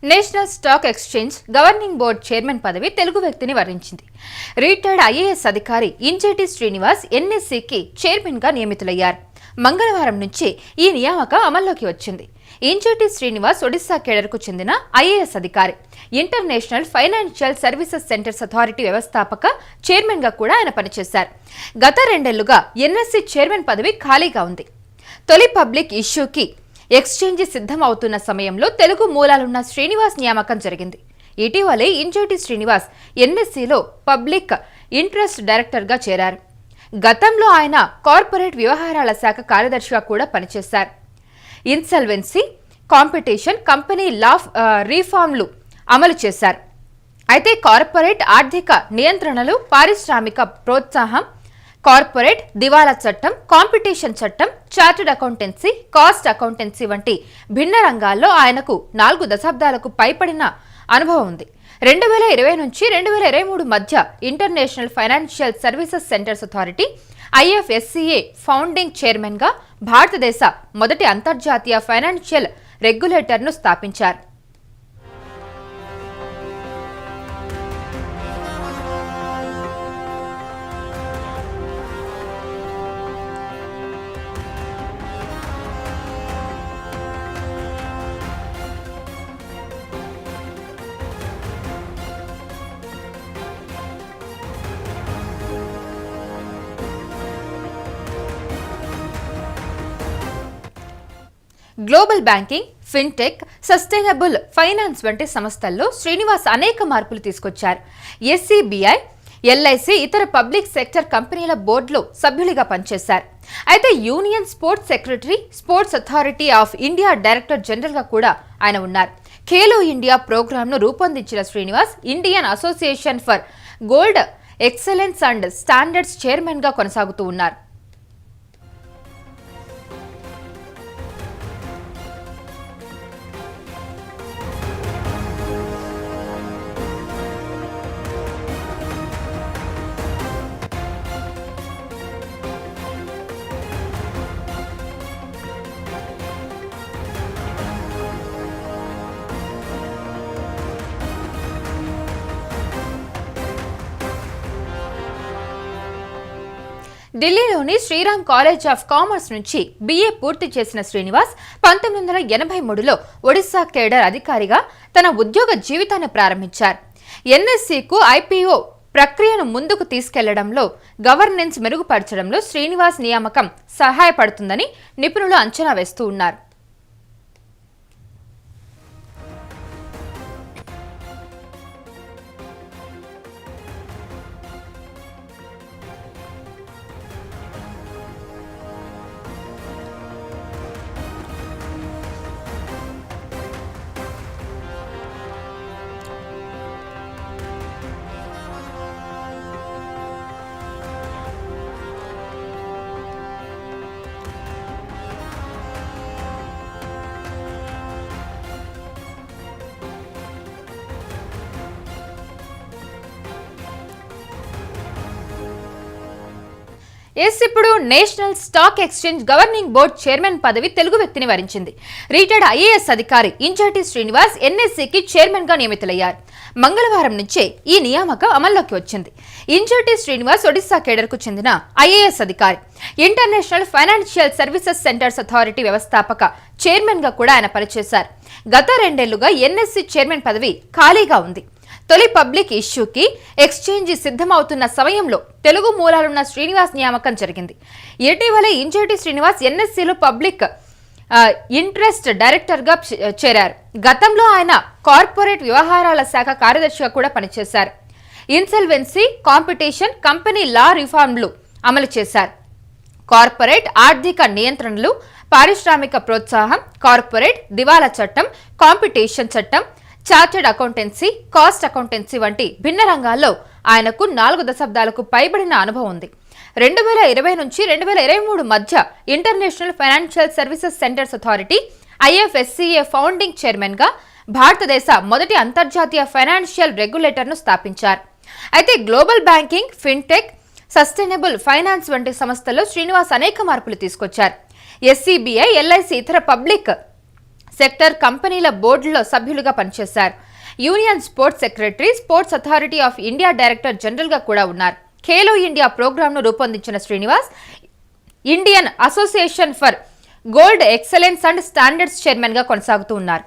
National stock exchange governing board chairman పదవి తెలుగు వ్యక్తిని వరించింది. రిటైర్డ్ ఐఏఎస్ అధికారి ఇంజటి శ్రీనివాస్ ఎన్ఎస్సికి చైర్మన్ గా నియమితులయ్యారు. మంగళవారం నుంచి ఈ నియామకం అమల్లోకి వచ్చింది. ఇంజటి శ్రీనివాస్ ఒడిశా కేడర్కు చెందిన ఐఏఎస్ అధికారి. International financial services centres authority వ్యవస్థాపక చైర్మన్ గా కూడా ఆయన పనిచేశారు. గత 2 ఏళ్లుగా ఎన్ఎస్సి చైర్మన్ పదవి ఖాళీగా ఉంది. తొలి పబ్లిక్ ఇష్యూకి ఎక్స్చేంజ్ సిద్ధం అవుతున్న సమయంలో తెలుగు మూలాలున్న శ్రీనివాస్ నియామకం జరిగింది. ఇటీవలే ఇంజటి శ్రీనివాస్ ఎన్ఎస్సిలో పబ్లిక్ ఇంట్రెస్ట్ డైరెక్టర్గా చేరారు. గతంలో ఆయన కార్పొరేట్ వ్యవహారాల శాఖ కార్యదర్శిగా కూడా పనిచేశారు. ఇన్సల్వెన్సీ, కాంపిటీషన్, కంపెనీ లా రీఫార్మ్లు అమలు చేశారు. అయితే కార్పొరేట్ ఆర్థిక నియంత్రణలు, పారిశ్రామిక ప్రోత్సాహం, కార్పొరేట్ దివాలా చట్టం, కాంపిటీషన్ చట్టం, చార్టర్డ్ అకౌంటెన్సీ, కాస్ట్ అకౌంటెన్సీ వంటి భిన్న రంగాల్లో ఆయనకు 4 దశాబ్దాలకు పైబడిన అనుభవం ఉంది. 2020 నుంచి 2023 మధ్య international financial services centres authority IFSCA founding chairman గా భారతదేశ మొదటి అంతర్జాతీయ ఫైనాన్షియల్ రెగ్యులేటర్ను స్థాపించారు. Global banking, fintech, sustainable finance వంటి సంస్థల్లో శ్రీనివాస్ అనేక మార్పులు తీసుకొచ్చారు. SCBI, LIC, ఇతర పబ్లిక్ సెక్టర్ కంపెనీల బోర్డులో సభ్యులుగా పనిచేశారు. అయితే union sports secretary, sports authority of India director general గా కూడా ఆయన ఉన్నారు. ఖేలో ఇండియా ప్రోగ్రామ్ ను రూపొందించిన Srinivas Indian association for gold excellence and standards chairman గా కొనసాగుతూ ఉన్నారు. ఢిల్లీలోని శ్రీరామ్ కాలేజ్ ఆఫ్ కామర్స్ నుంచి BA పూర్తి చేసిన శ్రీనివాస్ 1983లో ఒడిశా కేడర్ అధికారిగా తన ఉద్యోగ జీవితాన్ని ప్రారంభించారు. NSCకు IPO ప్రక్రియను ముందుకు తీసుకెళ్లడంలో, గవర్నెన్స్ మెరుగుపరచడంలో శ్రీనివాస్ నియామకం సహాయపడుతుందని నిపుణులు అంచనా వేస్తూ ఉన్నారు. ఇప్పుడు national stock exchange governing board chairman పదవి తెలుగు వ్యక్తిని వరించింది. రిటైర్డ్ ఐఏఎస్ అధికారి ఇంజటి శ్రీనివాస్ ఎన్ఎస్సికి చైర్మన్ గా నియమితులయ్యారు. మంగళవారం నుంచే ఈ నియామకం అమల్లోకి వచ్చింది. ఇంజటి శ్రీనివాస్ ఒడిశా కేడర్కు చెందిన ఐఏఎస్ అధికారి. International financial services centres authority వ్యవస్థాపక చైర్మన్ గా కూడా ఆయన పనిచేశారు. గత 2 ఏళ్లుగా ఎన్ఎస్సి చైర్మన్ పదవి ఖాళీగా ఉంది. తొలి పబ్లిక్ ఇష్యూకి ఎక్స్చేంజ్ సిద్ధమవుతున్న సమయంలో తెలుగు మూలాలున్న శ్రీనివాస్ నియామకం జరిగింది. ఇటీవలే ఇంజటి శ్రీనివాస్ ఎన్ఎస్సిలో పబ్లిక్ ఇంట్రెస్ట్ డైరెక్టర్ గా చేరారు. గతంలో ఆయన కార్పొరేట్ వ్యవహారాల శాఖ కార్యదర్శిగా కూడా పనిచేశారు. ఇన్సల్వెన్సీ, కాంపిటీషన్, కంపెనీ లా రిఫార్మ్లు అమలు చేశారు. కార్పొరేట్ ఆర్థిక నియంత్రణలు, పారిశ్రామిక ప్రోత్సాహం, కార్పొరేట్ దివాలా చట్టం, కాంపిటీషన్ చట్టం, చార్టర్డ్ అకౌంటెన్సీ, కాస్ట్ అకౌంటెన్సీ వంటి భిన్న రంగాల్లో ఆయనకు 4 దశాబ్దాలకు పైబడిన అనుభవం ఉంది. 2020 నుంచి 2023 మధ్య international financial services centres authority IFSCA founding chairman గా భారతదేశ మొదటి అంతర్జాతీయ ఫైనాన్షియల్ రెగ్యులేటర్ను స్థాపించారు. అయితే global banking, fintech, sustainable finance వంటి సంస్థల్లో శ్రీనివాస్ అనేక మార్పులు తీసుకొచ్చారు. SCBI, LIC, ఇతర పబ్లిక్ సెక్టర్ కంపెనీల బోర్డులో సభ్యులుగా పనిచేశారు. Union sports secretary, sports authority of India director general గా కూడా ఉన్నారు. ఖేలో ఇండియా ప్రోగ్రాంను రూపొందించిన Srinivas Indian association for gold excellence and standards chairman గా కొనసాగుతూ ఉన్నారు.